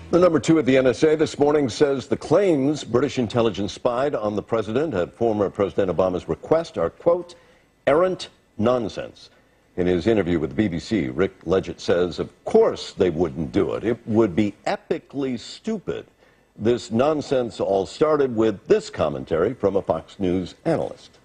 The number two at the NSA this morning says the claims British intelligence spied on the president at former President Obama's request are, quote, errant nonsense. In his interview with the BBC, Rick Leggett says, of course they wouldn't do it. It would be epically stupid. This nonsense all started with this commentary from a Fox News analyst.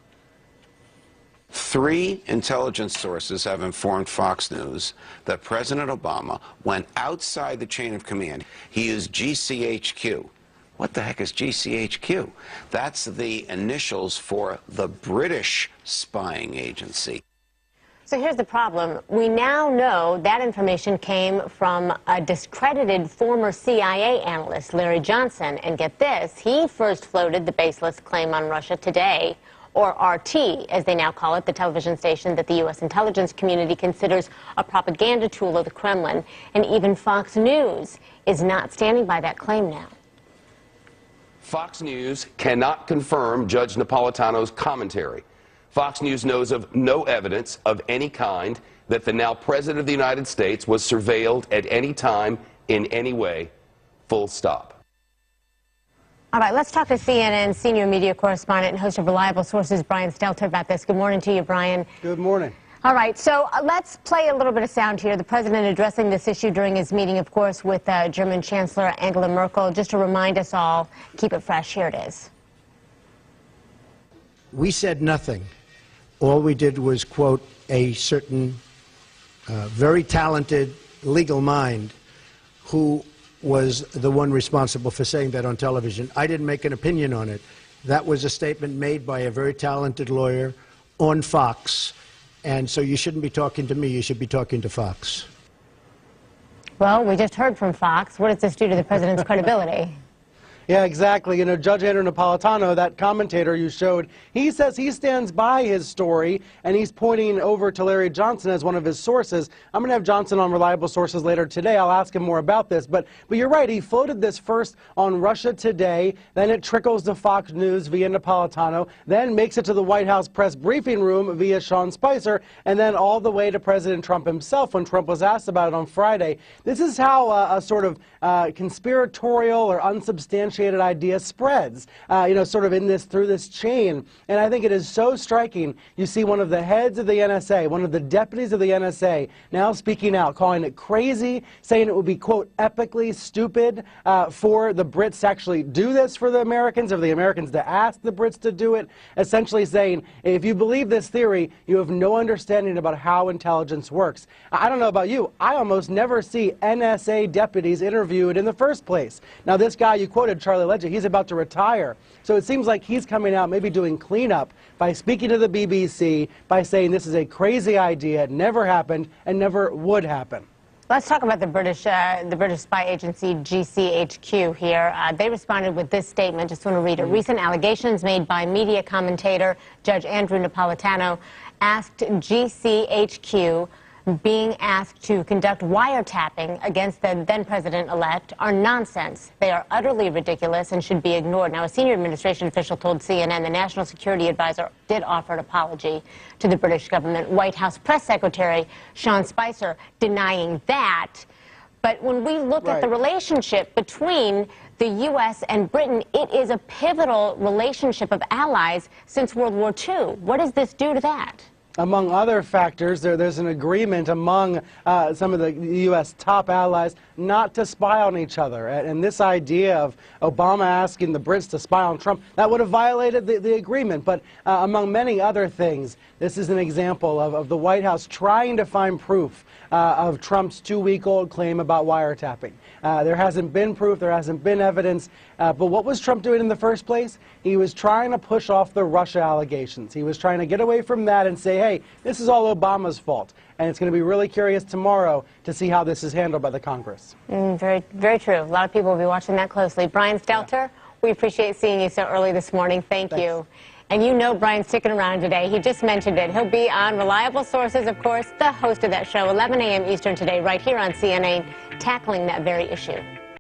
3 intelligence sources have informed Fox News that President Obama went outside the chain of command. He used GCHQ. What the heck is GCHQ? That's the initials for the British spying agency. So here's the problem. We now know that information came from a discredited former CIA analyst, Larry Johnson. And get this, he first floated the baseless claim on Russia Today, or RT, as they now call it, the television station that the U.S. intelligence community considers a propaganda tool of the Kremlin. And even Fox News is not standing by that claim now. Fox News cannot confirm Judge Napolitano's commentary. Fox News knows of no evidence of any kind that the now President of the United States was surveilled at any time in any way, full stop. All right, let's talk to CNN senior media correspondent and host of Reliable Sources, Brian Stelter, about this. Good morning to you, Brian. Good morning. All right, so let's play a little bit of sound here. The president addressing this issue during his meeting, of course, with German Chancellor Angela Merkel. Just to remind us all, keep it fresh, here it is. We said nothing. All we did was quote a certain very talented legal mind who was the one responsible for saying that on television. I didn't make an opinion on it. That was a statement made by a very talented lawyer on Fox. And so you shouldn't be talking to me, you should be talking to Fox. Well, we just heard from Fox. What does this do to the president's credibility? Yeah, exactly. You know, Judge Andrew Napolitano, that commentator you showed, he says he stands by his story, and he's pointing over to Larry Johnson as one of his sources. I'm going to have Johnson on Reliable Sources later today. I'll ask him more about this. But you're right. He floated this first on Russia Today, then it trickles to Fox News via Napolitano, then makes it to the White House press briefing room via Sean Spicer, and then all the way to President Trump himself when Trump was asked about it on Friday. This is how a sort of conspiratorial or unsubstantiated idea spreads, sort of through this chain. And I think it is so striking. You see one of the heads of the NSA, one of the deputies of the NSA, now speaking out, calling it crazy, saying it would be, quote, epically stupid for the Brits to actually do this for the Americans, or the Americans to ask the Brits to do it, essentially saying, if you believe this theory, you have no understanding about how intelligence works. I don't know about you, I almost never see NSA deputies interviewed in the first place. Now, this guy you quoted, Charlie Leggett, he's about to retire. So it seems like he's coming out, maybe doing cleanup by speaking to the BBC, by saying this is a crazy idea, it never happened, and never would happen. Let's talk about the British spy agency GCHQ here. They responded with this statement. Just want to read it. Recent allegations made by media commentator Judge Andrew Napolitano asked GCHQ being asked to conduct wiretapping against the then-president-elect are nonsense. They are utterly ridiculous and should be ignored. Now, a senior administration official told CNN the National Security Advisor did offer an apology to the British government. White House Press Secretary Sean Spicer denying that. But when we look at the relationship between the U.S. and Britain, it is a pivotal relationship of allies since World War II. What does this do to that? Among other factors, there's an agreement among some of the U.S. top allies not to spy on each other. And this idea of Obama asking the Brits to spy on Trump, that would have violated the agreement. But among many other things, this is an example of the White House trying to find proof of Trump's 2-week-old claim about wiretapping. There hasn't been proof, there hasn't been evidence. But what was Trump doing in the first place? He was trying to push off the Russia allegations. He was trying to get away from that and say, hey, this is all Obama's fault. And it's going to be really curious tomorrow to see how this is handled by the Congress. Very, very true. A lot of people will be watching that closely. Brian Stelter, we appreciate seeing you so early this morning. Thanks. You. And you know Brian's sticking around today. He just mentioned it. He'll be on Reliable Sources, of course, the host of that show, 11 a.m. Eastern today, right here on CNN, tackling that very issue.